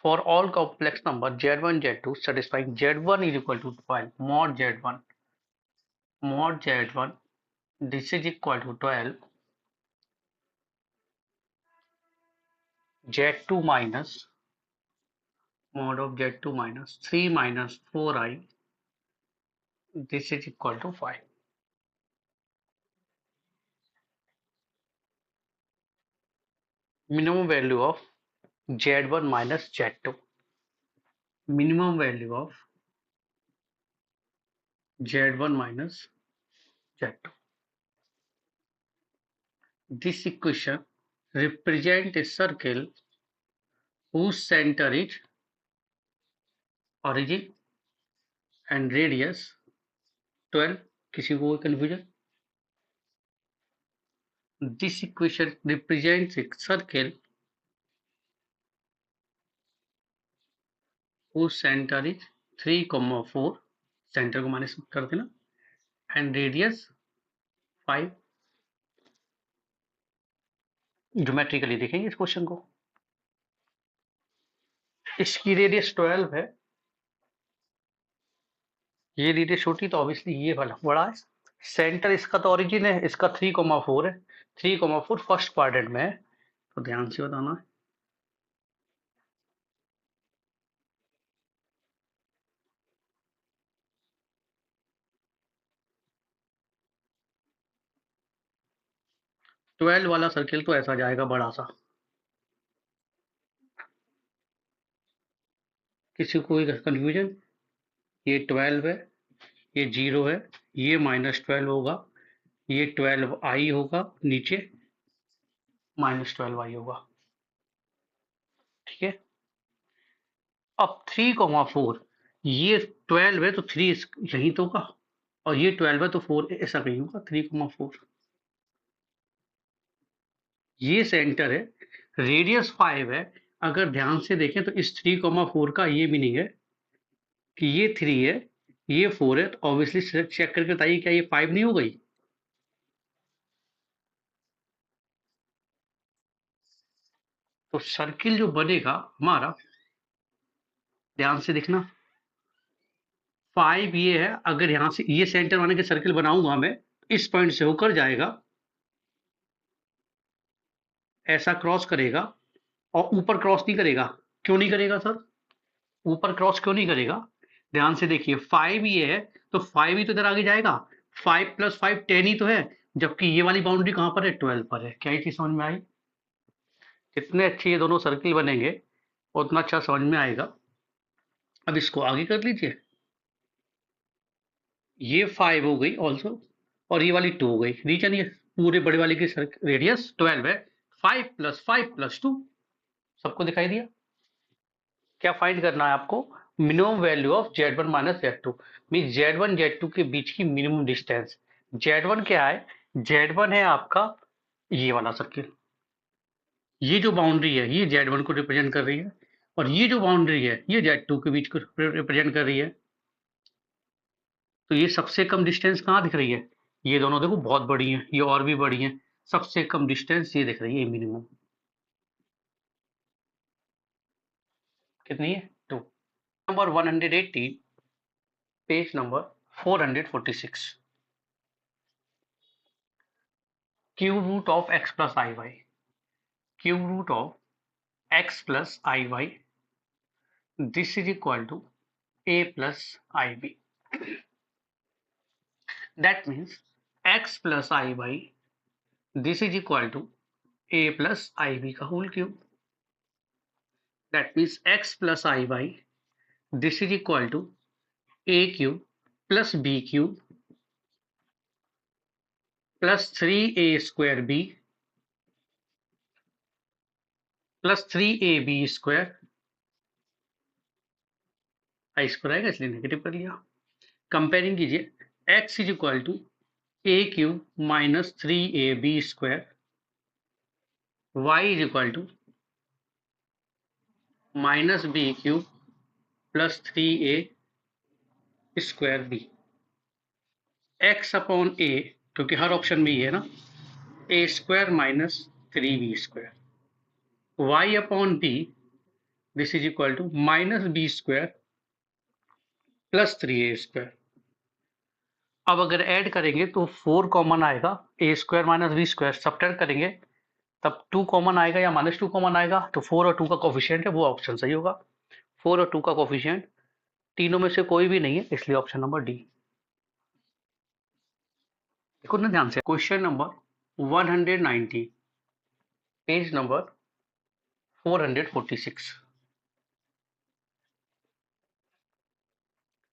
for all complex number z1 z2 satisfying z1 is equal to 12 mod z1 this is equal to 12 z2 minus mod of z2 minus 3 minus 4i this is equal to 5. Minimum value of z1 minus z2. Minimum value of z1 minus z2. This equation represents a circle whose center is origin and radius 12. किसी को confusion? This equation represents a circle whose center is 3, 4. Centre को minus कर देना and radius 5. Geometrically देखेंगे इस question को. इसकी radius 12 है, ये रेडियस छोटी तो ऑब्वियसली ये वाला बड़ा है. सेंटर इसका तो ओरिजिन है, इसका 3, 4 है. 3, 4 फर्स्ट क्वाड्रेंट में है, तो ध्यान से बताना है. ट्वेल्व वाला सर्किल तो ऐसा जाएगा बड़ा सा. किसी को कंफ्यूजन? ये 12 है, ये 0 है, ये -12 होगा, ये 12i होगा, नीचे -12i होगा. ठीक है. अब 3, 4 ये 12 है तो 3 यहीं तो होगा, और ये 12 है तो 4 ऐसा कहीं होगा. 3, 4 ये सेंटर है, रेडियस 5 है. अगर ध्यान से देखें तो इस 3, 4 का ये भी नहीं है कि ये 3 है, ये 4 है, तो ऑब्वियसली चेक करके बताइए क्या ये 5 नहीं हो गई? तो सर्किल जो बनेगा हमारा, ध्यान से देखना, 5 ये है. अगर यहां से ये सेंटर बना के सर्किल बनाऊंगा मैं, इस पॉइंट से होकर जाएगा, ऐसा क्रॉस करेगा और ऊपर क्रॉस नहीं करेगा. क्यों नहीं करेगा सर? ऊपर क्रॉस क्यों नहीं करेगा? ध्यान से देखिए, 5 ये है तो 5 ही तो इधर आगे जाएगा. 5 + 5 10 ही तो है, जबकि ये वाली बाउंड्री कहां पर है? 12 पर है. क्या ये चीज समझ में आई? जितने अच्छे ये दोनों सर्किल बनेंगे उतना अच्छा समझ में आएगा. अब इसको आगे कर लीजिए. ये 5 हो गई ऑल्सो, और ये वाली 2 हो गई. रीजन ये पूरे बड़े वाले की रेडियस 12 है. 5 + 5 + 2 सबको दिखाई दिया. क्या फाइंड करना है आपको? Minimum value of z1 minus z2. Mean z1 z2 के बीच की मिनिमम डिस्टेंस. z1 क्या है? z1 है आपका ये वाला सर्किल. ये जो बाउंड्री है ये z1 को रिप्रेजेंट कर रही है, और ये जो बाउंड्री है ये z2 के बीच को रिप्रेजेंट कर रही है. तो ये सबसे कम डिस्टेंस कहाँ दिख रही है? ये दोनों देखो बहुत बड़ी है, ये और भी बड़ी है. सबसे कम डिस्टेंस ये दिख रही है, मिनिमम कितनी है? 2. Number 180, page number 446. Cube root of x plus I Y. Cube root of x plus I Y this is equal to a plus I B. That means x plus I Y this is equal to a plus I B का whole cube. That means x plus I Y this is equal to a cube plus b cube plus 3a² b plus 3ab square. I square आएगा इसलिए negative कर लिया. Comparing कीजिए, x is equal to a cube minus 3ab square, y is equal to minus b cube plus 3a square b. x upon a, क्योंकि हर option में ये है ना, a² minus 3b square. y upon b, this is equal to minus B square plus 3a²। अब अगर add करेंगे तो 4 कॉमन आएगा, a² minus B square. Subtract करेंगे तब 2 कॉमन आएगा या -2 कॉमन आएगा, तो 4 और 2 का कोफिशिएंट है वो ऑप्शन सही होगा। 4 और 2 का कोफिशिएंट तीनों में से कोई भी नहीं है, इसलिए ऑप्शन नंबर डी। देखो ना ध्यान से, question number 190, page number 446।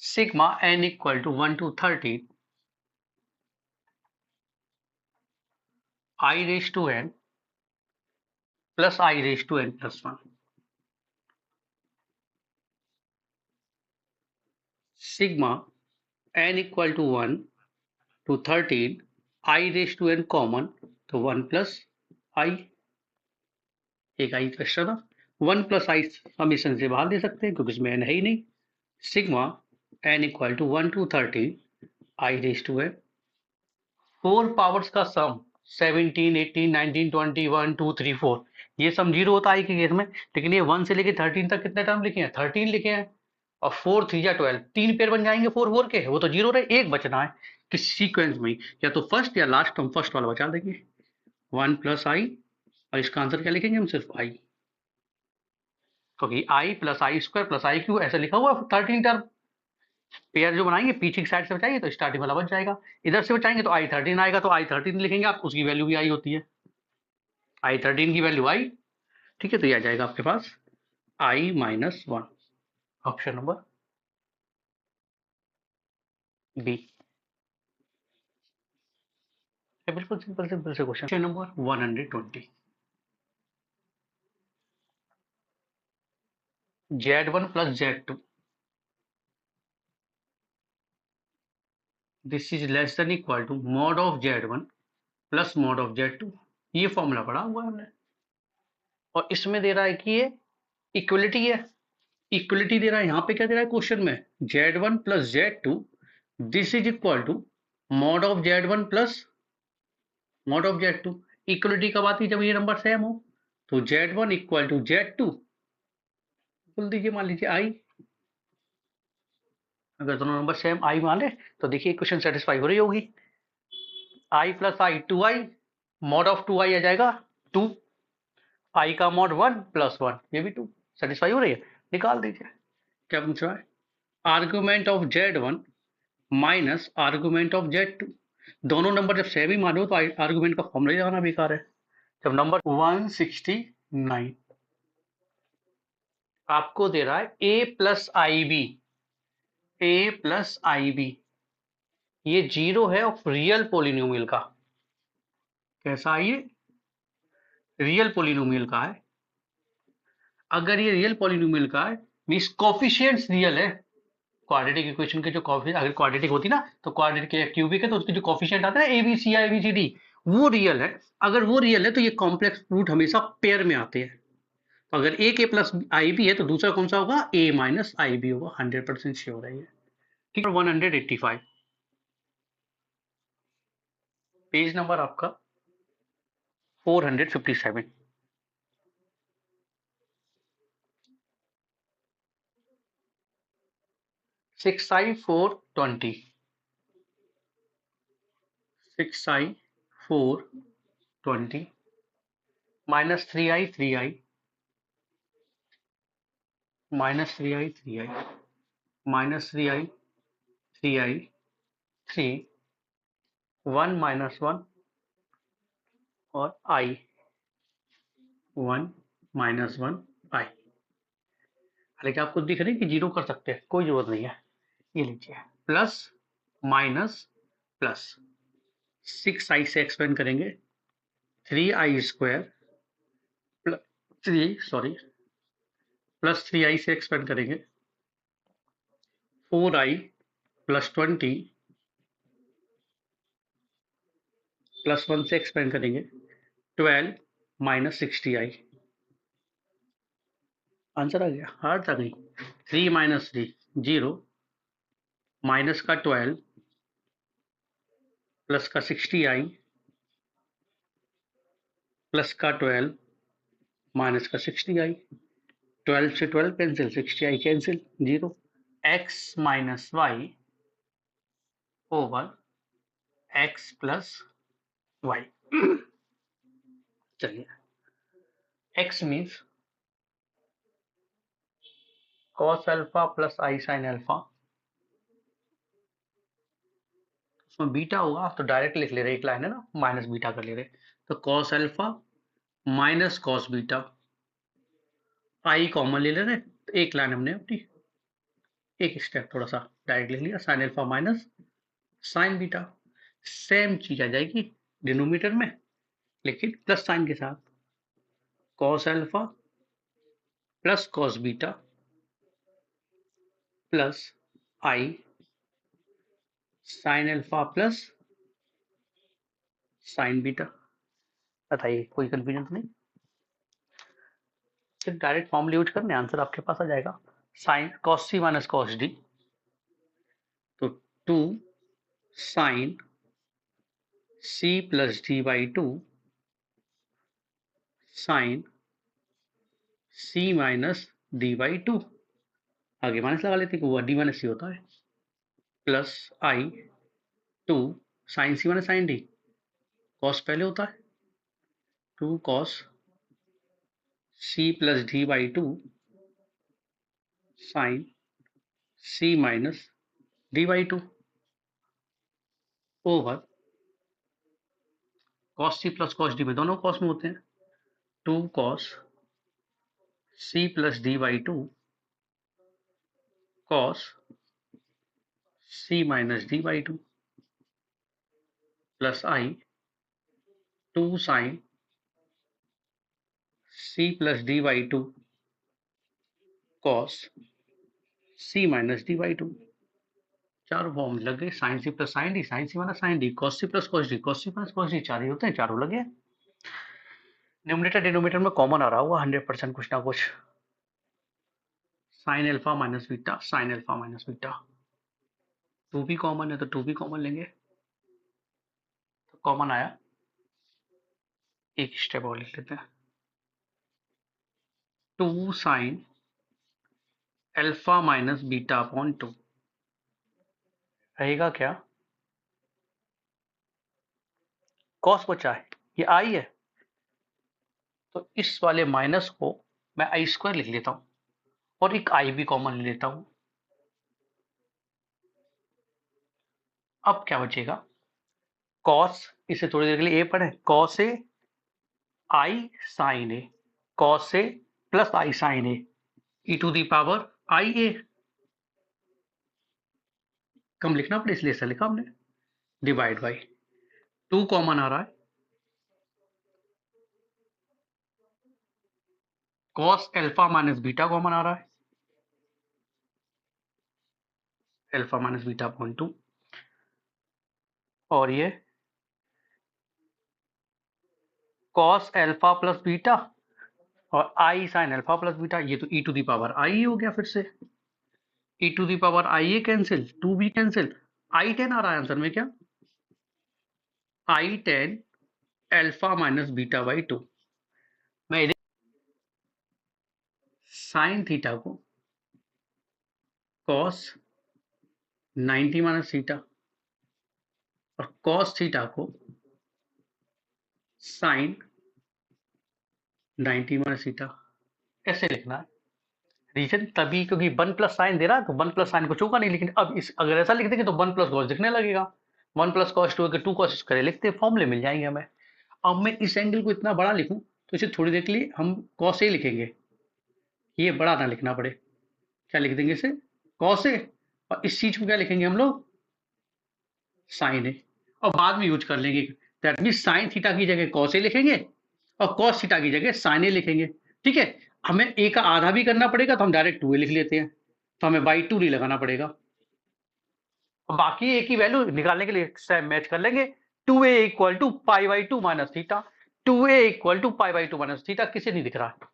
Sigma n equal to 1 to 13 i raise to n plus i raise to n plus 1। Sigma n equal to 1 to 13 i raise to n common, तो 1 plus i, एक i extra था। 1 plus i summation से बाहर दे सकते हैं क्योंकि इसमें n है ही नहीं। Sigma n equal to 1 to 13 i raise to n, 4 powers का सम 17, 18, 19, 20, 1, 2, 3, 4, ये सम जीरो होता है कि केस में, लेकिन ये 1 से लेके 13 तक कितने टर्म लिखे हैं, 13 लिखे हैं। और 4 3 या 12, 3 पेयर बन जाएंगे 4 4 के, वो तो जीरो रहे, एक बचना है किस सीक्वेंस में, या तो फर्स्ट या लास्ट टर्म, फर्स्ट वाला बचा देंगे 1 प्लस आई, और इसका आंसर क्या लिखेंगे हम, सिर्फ आई, क्योंकि I plus I square plus I cube ऐसा लिखा हुआ है 13 टर्म। पेयर जो बनाएंगे पीछे की साइड से बचाएंगे तो स्टार्टिंग वाला बच जाएगा, इधर से बचाएंगे तो आई 13 आएगा, तो आई 13 लिखेंगे आप, उसकी वैल्यू भी आई होती है, आई 13 की वैल्यू आई। ठीक है, तो ये आ जाएगा आपके पास I minus 1, option number B. बिल्कुल सिंपल सिंपल से question number 120। Z1 plus Z2 this is less than equal to mod of Z1 plus mod of Z2, ये फॉर्मूला पढ़ा हुआ है हमने। और इसमें दे रहा है कि ये इक्वलिटी है, इक्वलिटी दे रहा है, यहाँ पे क्या दे रहा है क्वेश्चन में, Z1 plus Z2 this is equal to mod of Z1 plus mod of Z2। Equality कब आती है, जब ये नंबर सेम हो, तो Z1 इक्वल टू Z2 बोल दीजिए, मान लीजिए आई, अगर दोनों नंबर सेम आई मान ले तो देखिए इक्वेशन सेटिस्फाई हो रही होगी। I plus I 2i, mod of 2i आ जाएगा 2, आई का मॉड 1 प्लस 1, ये भी 2, सेटिस्फाई हो रही है, निकाल दीजिए। क्या पूछ रहा है, argument of Z1 minus argument of Z2, दोनों नंबर जब सेम ही मानो तो आर्गुमेंट का फॉर्मूला लगाना बेकार है। जब नंबर 169 आपको दे रहा है a plus I B, A plus I B, ये जीरो है ऑफ रियल पोलिनोमियल का, कैसा है ये, रियल पोलिनोमियल का है। अगर ये रियल पोलिनोमियल का है मींस कोफिशिएंट्स रियल है, क्वाड्रेटिक इक्वेशन के जो अगर क्वाड्रेटिक होती ना तो क्वाड्रेटिक या क्यूबिक है तो उसके जो कोफिशिएंट आते हैं ना, A B C I B C D, वो रियल है। अगर वो रियल है तो ये कॉम्प्लेक्स रूट हमेशा पेयर में आते हैं, तो अगर एक ए प्लस आई बी है तो दूसरा कौन सा होगा, ए माइनस आई बी होगा, 100% श्योर है ये। ठीक है, 185 पेज नंबर आपका 457। 6i 420, 6i 420 minus 3i 3i minus 3i 3i minus 3i 3i 3, 1 minus 1 और i 1 माइनस 1 i। हालांकि आपको दिख रही है कि जीरो कर सकते हैं, कोई जरूरत नहीं है, ये लीजिए प्लस माइनस प्लस 6i से एक्सपेंड करेंगे 3i स्क्वायर प्लस 3i से एक्सपेंड करेंगे 4i प्लस 20 प्लस 1 से एक्सपेंड करेंगे 12 माइनस 60i। आंसर आ गया, हार्ड था नहीं। 3 माइनस 3 0, माइनस का 12 प्लस का 60i प्लस का 12 माइनस का 60i। 12 से 12 cancel, 60i cancel, 0। x minus Y over x plus Y. चलिए, x means cos alpha plus I sine alpha, उसमें बीटा होगा तो डायरेक्ट लिख ले रहे, एक लाइन है ना, माइनस बीटा कर ले रहे, तो cos alpha minus cos beta, I common ले ले रहे, तो एक लाइन हमने अपनी, एक स्टेप थोड़ा सा डायरेक्ट लिख लिया, sign alpha minus sign beta. Same चीज आ जाएगी डिनोमिनेटर में, लेकिन प्लस साइन के साथ, cos alpha plus cos beta plus I sine alpha plus sine beta. बताइए कोई कंफ्यूजन तो नहीं? फिर डायरेक्ट फॉर्मूला यूज करने, आंसर आपके पास आ जाएगा। Sine cos C minus cos D, तो 2 sine C plus D by 2 sine C minus D by 2, आगे माइनस लगा लेते हैं, वो डी माइनस सी होता है, plus I 2 sine C minus sine D, cos पहले होता है, 2 cos C plus D by 2 sine C minus D by 2 over cos C plus cos D में दोनों कॉस में होते हैं, 2 cos C plus D by 2 cos C minus D by 2 plus I 2 sine C plus D by 2 cos C minus D by 2। चारों form लग गए, sine C plus sine D, sine C minus sine D, cos C plus cos D, cos C minus cos D, चार ही होते हैं, चारों लगे। Numerator denominator में कॉमन आ रहा हुआ 100% कुछ ना कुछ, sine alpha minus beta, sine alpha minus beta, 2 भी कॉमन है तो 2 भी कॉमन लेंगे, तो कॉमन आया, एक स्टेप और लिख लेते हैं, 2 sign alpha minus beta upon 2 रहेगा क्या, कॉस बचा है, ये आई है, तो इस वाले माइनस को मैं आई स्क्वायर लिख लेता हूं, और एक आई भी कॉमन ले लेता हूं। अब क्या बचेगा, कॉस, इसे थोड़ी देर के लिए ए पढ़े, cos A I sine A, cos A plus I sine A, E to the power I A, कम लिखना पड़े इसलिए ऐसा लिखा हमने, डिवाइड बाई 2 कॉमन आ रहा है, cos alpha minus beta common आ रहा है, अल्फा माइनस बीटा अपॉन 2, और ये कॉस अल्फा प्लस बीटा और आई साइन अल्फा प्लस बीटा, ये तो ई टू दी पावर आई हो गया, फिर से E to the power I A cancel, 2 भी कैंसिल, आई 10 आ रहा है आंसर में, क्या आई 10 अल्फा माइनस बीटा बाई 2। मैं साइन थीटा को कॉस 90 माइनस थीटा और कॉस थीटा को साइन 90 माइनस थीटा ऐसे लिखना है। रीजन तभी क्योंकि 1 प्लस साइन दे रहा है, तो 1 प्लस साइन कुछ होगा नहीं, लेकिन अब इस अगर ऐसा लिख देंगे तो 1 प्लस कॉस दिखने लगेगा, 1 प्लस कॉस 2 2 कॉस स्क्वायर लिखते हैं, फॉर्मूले मिल जाएंगे हमें। अब मैं इस एंगल को इतना बड़ा लिखूं तो इसे थोड़ी देर के लिए हम कॉस ए लिखेंगे, ये बड़ा ना लिखना पड़े, क्या लिख देंगे इसे, कॉस ए, और इस चीज को क्या लिखेंगे हम लोग, साइन ए, और बाद में यूज कर लेंगे, दैट मीन साइन थीटा की जगह कॉस ए लिखेंगे और कॉस थीटा की जगह साइन ए लिखेंगे। ठीक है, हमें ए का आधा भी करना पड़ेगा तो हम डायरेक्ट 2a लिख लेते हैं, तो हमें बाई 2 नहीं लगाना पड़ेगा, और बाकी ए की वैल्यू निकालने के लिए मैच कर लेंगे, 2a equal to pi by 2 minus theta, 2a equal to pi by 2 minus theta, किसे नहीं दिख रहा है।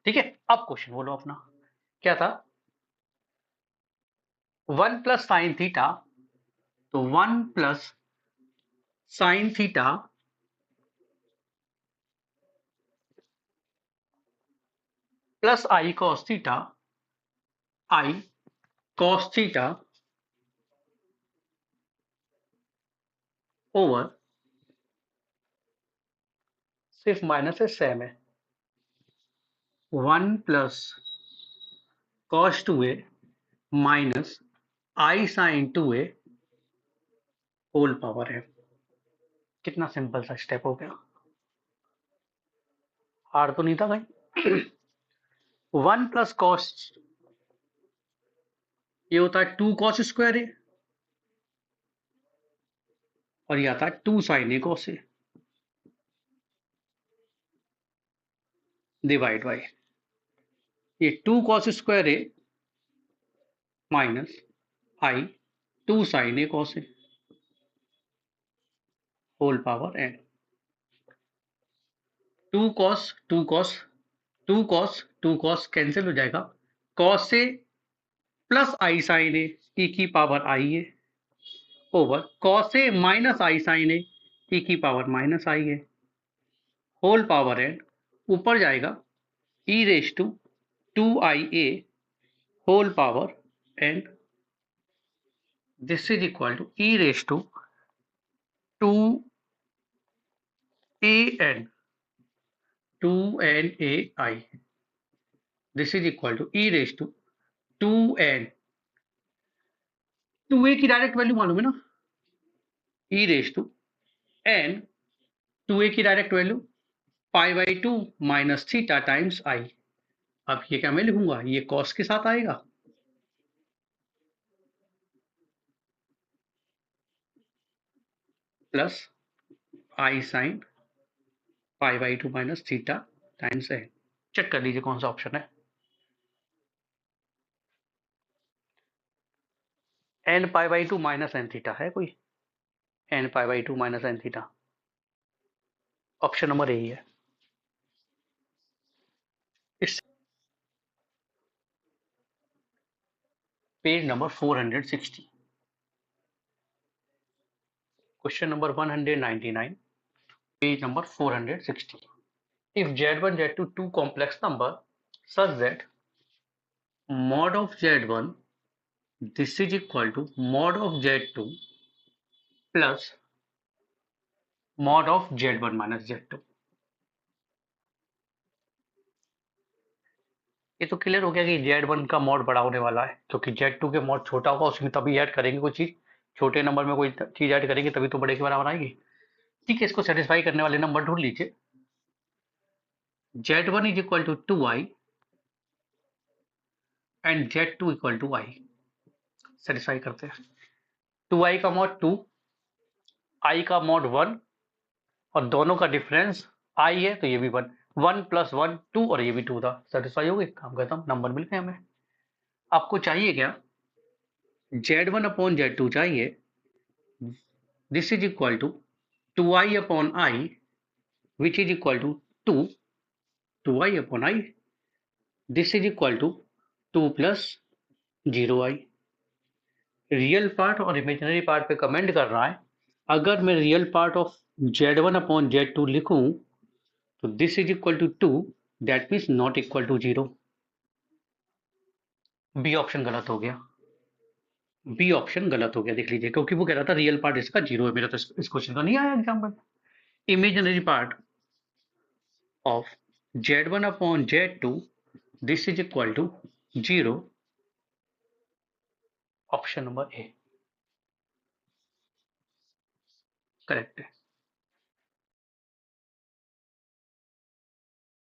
ठीक है, अब क्वेश्चन बोलो अपना क्या था, 1 प्लस साइन थीटा, तो 1 plus sine theta plus I cos theta over, सिर्फ माइनस से सेम है, 1 plus cos 2a minus I sign 2a whole power है। कितना सिंपल सा स्टेप हो गया, हार तो नहीं था कहीं। 1 प्लस कॉस, ये होता है 2 कॉस स्क्वायर ए, और ये आता है 2 sine A cos A divide by ये 2 cos square A minus I 2 sine A cos A whole power N. 2 cos cancel हो जाएगा, cos A plus I sine A की power I A over cos A minus I sine A की power minus I A whole power N. ऊपर जाएगा E raise to 2ia whole power and this is equal to e raised to 2an 2nai. This is equal to e raised to 2n, 2a की direct value मालूम है ना, e raised to n, 2a की direct value pi by 2 minus theta times I. अब ये क्या मैं लिखूंगा, ये कॉस के साथ आएगा plus I sine pi by 2 minus theta times N. Check कर लीजिए कौन सा ऑप्शन है। N pi by 2 minus N theta है कोई, N pi by 2 minus N theta, option number यही है। इस page number 460, question number 199, page number 460। If Z1 Z2 two complex number such that mod of Z1 this is equal to mod of Z2 plus mod of Z1 minus Z2। ये तो clear हो गया कि Z1 का mod बड़ा होने वाला है, क्योंकि Z2 के मॉड छोटा होगा, उसमें तभी ऐड करेंगे कोई चीज, छोटे नंबर में कोई चीज ऐड करेंगे तभी तो बड़े के बराबर आएगी। ठीक है, इसको सेटिस्फाई करने वाले नंबर ढूंढ लीजिए। Z1 is equal to 2i and Z2 equal to i। Satisfy करते हैं। 2i का मॉड 2, i का मॉड 1, और दोनों का डिफरेंस i है तो ये भी 1, 1 प्लस 1 2, और ये भी 2 था। सेटिस्फाई हो गई, काम खत्म, नंबर मिल गए हमें। आपको चाहिए क्या, Z1 अपॉन Z2 चाहिए, this is equal to 2i upon i which is equal to 2, 2i upon i, this is equal to 2 plus 0i। Real part और इमेजिनरी पार्ट पे कमेंट कर रहा है। अगर मैं real part of Z1 upon Z2 लिखूं तो this is equal to 2, that means not equal to 0। B option गलत हो गया, बी ऑप्शन गलत हो गया, देख लीजिए, क्योंकि वो कह रहा था रियल पार्ट इसका 0 है, मेरा तो इस क्वेश्चन का नहीं आया एग्जाम में। Imaginary part of Z1 upon Z2 this is equal to 0, option number A correct है।